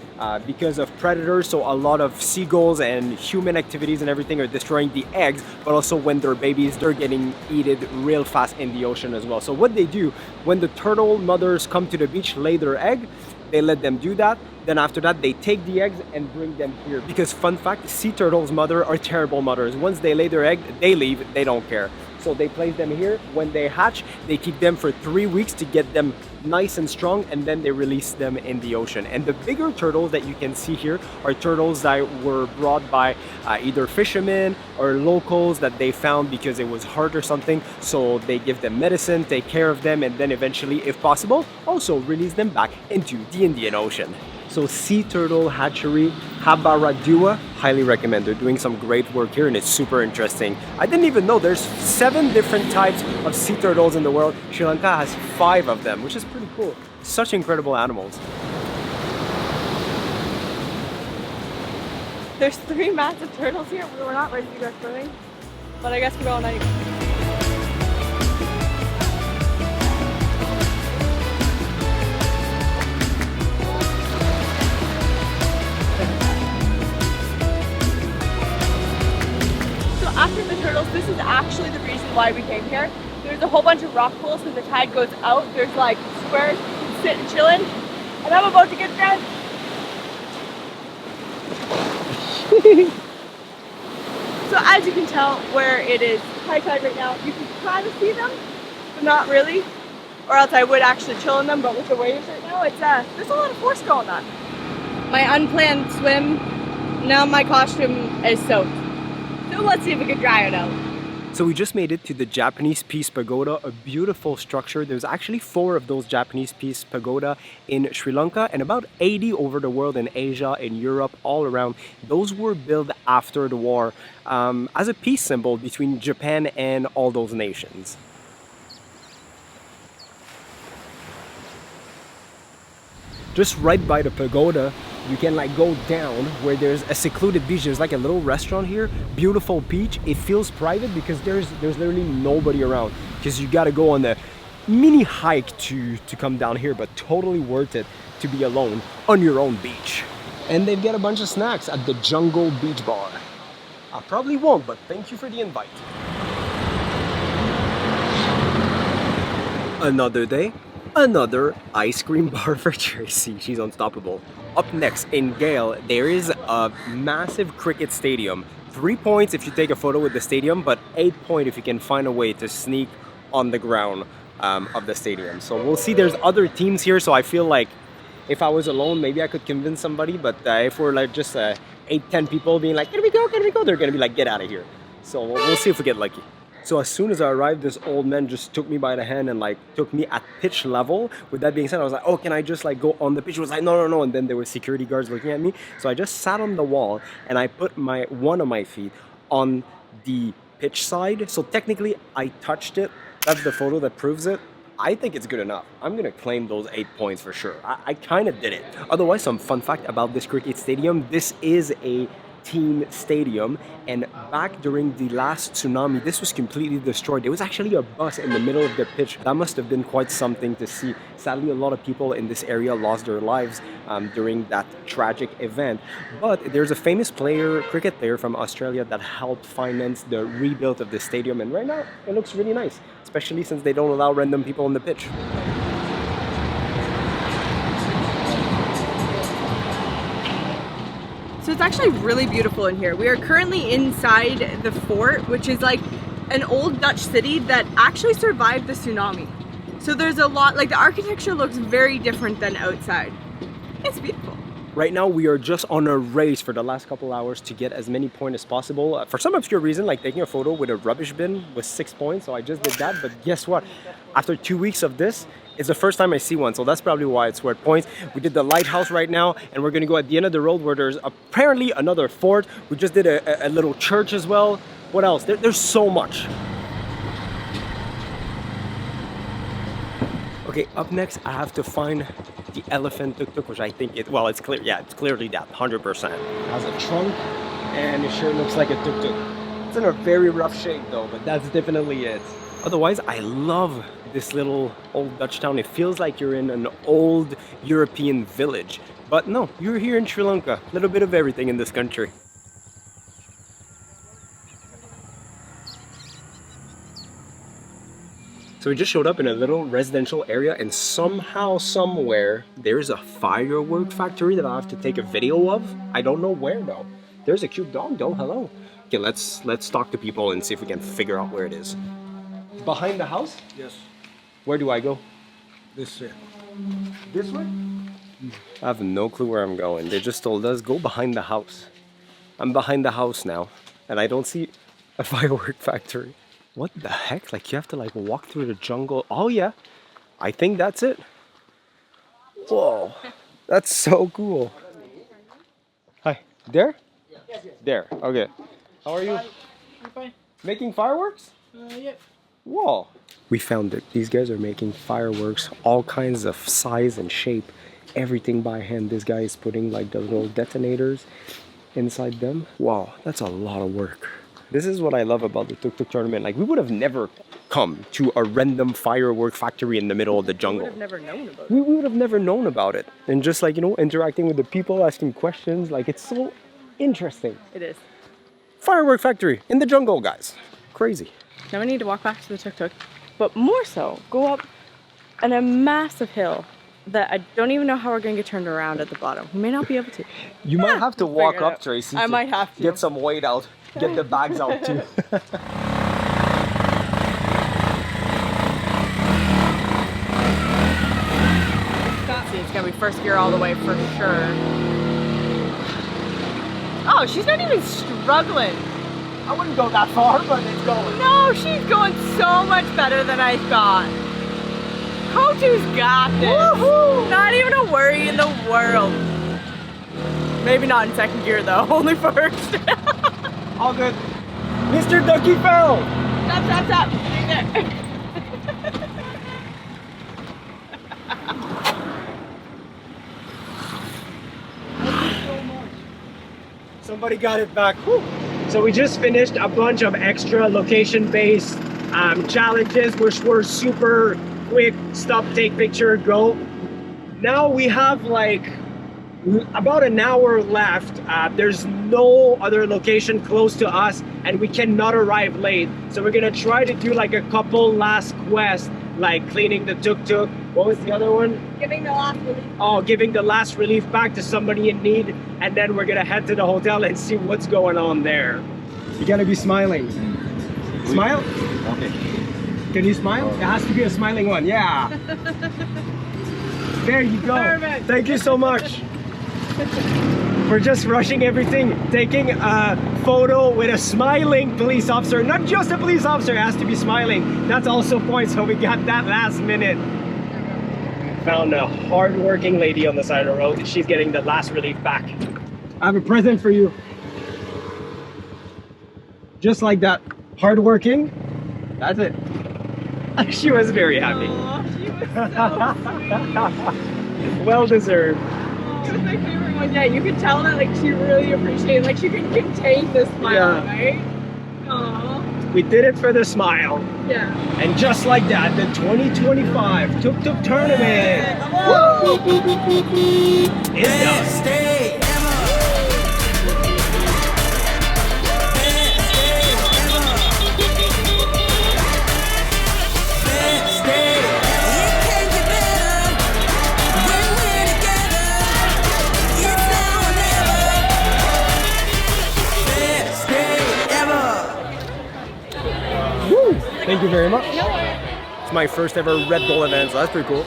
because of predators. So a lot of seagulls and human activities and everything are destroying the eggs, but also when they're babies, they're getting eaten real fast in the ocean as well. So what they do when the turtle mothers come to the beach, lay their egg, they let them do that. Then after that, they take the eggs and bring them here. Because fun fact, sea turtles' mother are terrible mothers. Once they lay their egg, they leave, they don't care. So they place them here. When they hatch, they keep them for 3 weeks to get them nice and strong, and then they release them in the ocean. And the bigger turtles that you can see here are turtles that were brought by either fishermen or locals that they found because it was hard or something. So they give them medicine, take care of them, and then eventually, if possible, also release them back into the Indian Ocean. So sea turtle hatchery, Hikkaduwa, highly recommend. They're doing some great work here and it's super interesting. I didn't even know there's 7 different types of sea turtles in the world. Sri Lanka has 5 of them, which is pretty cool. Such incredible animals. There's 3 massive turtles here. We were not ready to go swimming, but I guess we're all night. After the turtles, this is actually the reason why we came here. There's a whole bunch of rock pools when the tide goes out. There's like squares you can sit and chill in. And I'm about to get drowned. So as you can tell, where it is high tide right now, you can kind of see them, but not really. Or else I would actually chill in them, but with the waves right now, it's there's a lot of force going on. My unplanned swim, now my costume is soaked. So let's see if we can dry it out. So we just made it to the Japanese Peace Pagoda, a beautiful structure. There's actually 4 of those Japanese Peace Pagoda in Sri Lanka and about 80 over the world in Asia, in Europe, all around. Those were built after the war as a peace symbol between Japan and all those nations. Just right by the pagoda, you can like go down where there's a secluded beach. There's like a little restaurant here, beautiful beach. It feels private because there's literally nobody around, because you gotta go on a mini hike to come down here, but totally worth it to be alone on your own beach. And they've got a bunch of snacks at the Jungle Beach Bar. I probably won't, but thank you for the invite. Another day, another ice cream bar for Tracy. She's unstoppable. Up next in Galle, there is a massive cricket stadium. 3 points if you take a photo with the stadium, but 8 points if you can find a way to sneak on the ground of the stadium. So we'll see. There's other teams here, so I feel like if I was alone, maybe I could convince somebody, but if we're like just 8-10 people being like, can we go, they're gonna be like, get out of here. So we'll see if we get lucky. So as soon as I arrived, this old man just took me by the hand and like took me at pitch level. With that being said, I was like, oh, can I just like go on the pitch? He was like, no. And then there were security guards looking at me. So I just sat on the wall and I put one of my feet on the pitch side. So technically I touched it. That's the photo that proves it. I think it's good enough. I'm gonna claim those 8 points for sure. I kind of did it. Otherwise, some fun fact about this cricket stadium, this is a team stadium, and back during the last tsunami, this was completely destroyed. There was actually a bus in the middle of the pitch. That must have been quite something to see. Sadly, a lot of people in this area lost their lives during that tragic event. But there's a famous cricket player from Australia that helped finance the rebuild of the stadium, and right now it looks really nice, especially since they don't allow random people on the pitch. So it's actually really beautiful in here. We are currently inside the fort, which is like an old Dutch city that actually survived the tsunami. So there's a lot, like the architecture looks very different than outside. It's beautiful. Right now we are just on a race for the last couple hours to get as many points as possible. For some obscure reason, like taking a photo with a rubbish bin was 6 points, so I just did that. But guess what? After 2 weeks of this, it's the first time I see one, so that's probably why it's worth points. We did the lighthouse right now, and we're gonna go at the end of the road where there's apparently another fort. We just did a little church as well. What else? There's so much. Okay, up next I have to find the elephant Tuktuk, which I think it's clear. Yeah, it's clearly that, 100%. It has a trunk, and it sure looks like a Tuktuk. It's in a very rough shape though, but that's definitely it. Otherwise, I love this little old Dutch town. It feels like you're in an old European village. But no, you're here in Sri Lanka. A little bit of everything in this country. So we just showed up in a little residential area, and somehow, somewhere, there's a firework factory that I have to take a video of. I don't know where though. There's a cute dog though. Hello. Okay, let's talk to people and see if we can figure out where it is. Behind the house? Yes. Where do I go? This way. This way? I have no clue where I'm going. They just told us go behind the house. I'm behind the house now, and I don't see a firework factory. What the heck? Like you have to like walk through the jungle. Oh yeah, I think that's it. Whoa, that's so cool. Hi, there? There, okay. How are you? I'm fine. Making fireworks? Yeah. Whoa. We found it. These guys are making fireworks, all kinds of size and shape. Everything by hand. This guy is putting like the little detonators inside them. Wow, that's a lot of work. This is what I love about the Tuktuk tournament. Like we would have never come to a random firework factory in the middle of the jungle. We would have never known about it. We would have never known about it. And just like, you know, interacting with the people, asking questions, like it's so interesting. It is. Firework factory in the jungle, guys. Crazy. Now we need to walk back to the tuk-tuk, but more so, go up on a massive hill that I don't even know how we're going to get turned around at the bottom. We may not be able to. You might have to We'll walk figure it up, out. Tracy. I might have to. Get some weight out. Get the bags out too. See, it's going to be first gear all the way for sure. Oh, she's not even struggling. I wouldn't go that far, but it's going. No, she's going so much better than I thought. Kottu's got this. Woohoo! Not even a worry in the world. Maybe not in second gear though, only first. All good. Mr. Ducky fell. Stop. Stay there. Somebody got it back. Whew. So we just finished a bunch of extra location-based challenges, which were super quick, stop, take picture, go. Now we have like about an hour left. There's no other location close to us and we cannot arrive late. So we're gonna try to do like a couple last quests, like cleaning the tuk-tuk. What was the other one? Giving the last relief. Oh, giving the last relief back to somebody in need. And then we're gonna head to the hotel and see what's going on there. You gotta be smiling. Smile? Okay. Can you smile? It has to be a smiling one, yeah. There you go. Perfect. Thank you so much. We're just rushing everything, taking a photo with a smiling police officer. Not just a police officer, it has to be smiling. That's also points, so we got that last minute. Found a hard-working lady on the side of the road. She's getting the last relief back. I have a present for you. Just like that, hard-working. That's it. She was very happy. Oh, she was so sweet. Well deserved. She was my favorite one yet. You could tell that like she really appreciated, like she could contain the smile, Yeah. right? Aww. We did it for the smile. Yeah. And just like that, the 2025 Tuktuk tournament is done. Best day ever. Best day ever. It can't get better when we're together. It's now or never. Best day ever. Woo! Thank you very much. It's my first ever Red Bull event, so that's pretty cool.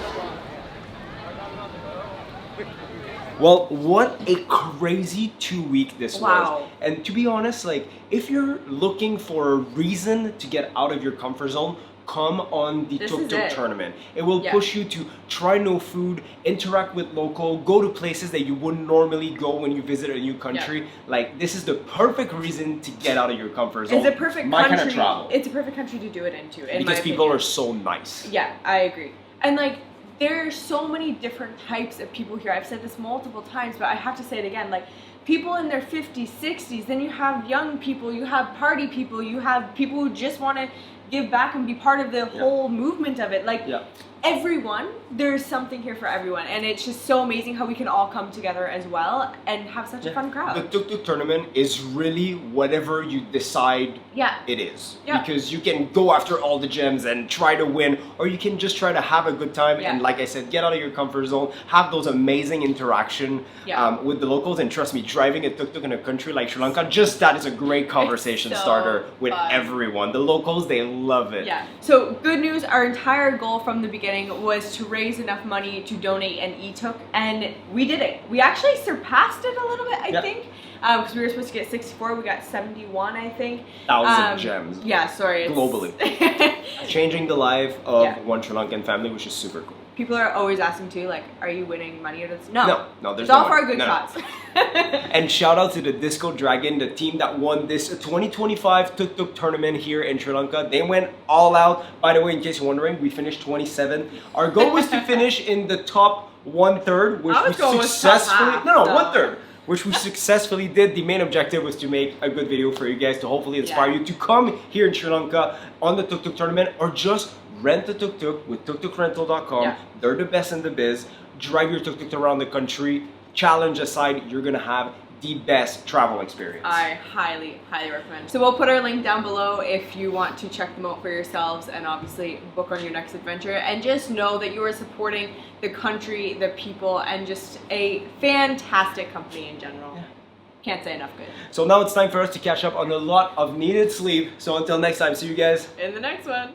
Well, what a crazy 2 week this Wow. was. And to be honest, like, if you're looking for a reason to get out of your comfort zone, come on the This is Tuktuk it. tournament. It will Yeah. push you to try new food, interact with local, go to places that you wouldn't normally go when you visit a new country. Like, this is the perfect reason to get out of your comfort zone. It's a perfect My country. kind of travel. It's a perfect country to do it into. In Because my people opinion. are so nice. Yeah, I agree. And like, there's so many different types of people here. I've said this multiple times, but I have to say it again. Like, people in their 50s, 60s, then you have young people, you have party people, you have people who just want to give back and be part of the whole movement of it. Like everyone, there's something here for everyone, and it's just so amazing how we can all come together as well and have such a fun crowd. The Tuktuk tournament is really whatever you decide it is. Because you can go after all the gems and try to win, or you can just try to have a good time and, like I said, get out of your comfort zone, have those amazing interaction with the locals. And trust me, driving a Tuktuk in a country like Sri Lanka, just that is a great conversation starter with everyone. The locals, they love it. Yeah. So good news, our entire goal from the beginning was to raise enough money to donate an e-tuk, and we did it. We actually surpassed it a little bit, I think, because we were supposed to get 64, we got 71, I think. 1,000 gems. Yeah, sorry. Globally. Changing the life of one Sri Lankan family, which is super cool. People are always asking too, like, are you winning money or this? No, there's it's no all for money. a good cause. And shout out to the Disco Dragon, the team that won this 2025 Tuktuk tournament here in Sri Lanka. They went all out. By the way, in case you're wondering, we finished 27th. Our goal was to finish in the top 1/3, which we successfully which we successfully did. The main objective was to make a good video for you guys to hopefully inspire you to come here in Sri Lanka on the Tuktuk tournament, or just rent a Tuktuk with tuktukrental.com. They're the best in the biz. Drive your Tuktuk around the country. Challenge aside, you're gonna have the best travel experience. I highly, highly recommend. So we'll put our link down below if you want to check them out for yourselves and obviously book on your next adventure. And just know that you are supporting the country, the people, and just a fantastic company in general. Can't say enough good. So now it's time for us to catch up on a lot of needed sleep. So until next time, see you guys in the next one.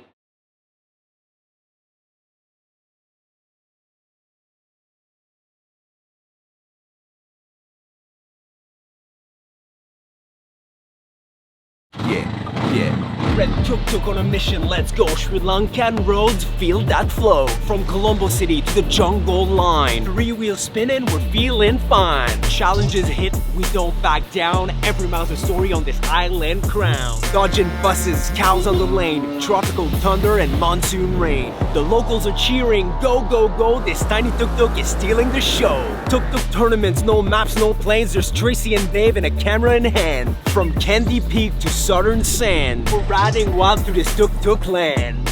Red Tuktuk on a mission, let's go. Sri Lankan roads, feel that flow. From Colombo City to the jungle line. 3-wheel spinning, we're feeling fine. Challenges hit, we don't back down. Every mile's a story on this island crown. Dodging buses, cows on the lane. Tropical thunder and monsoon rain. The locals are cheering, go, go, go. This tiny Tuktuk is stealing the show. Tuktuk tournaments, no maps, no planes. There's Tracy and Dave and a camera in hand. From Kandy Peak to Southern Sand, we're riding wild through this Tuktuk land.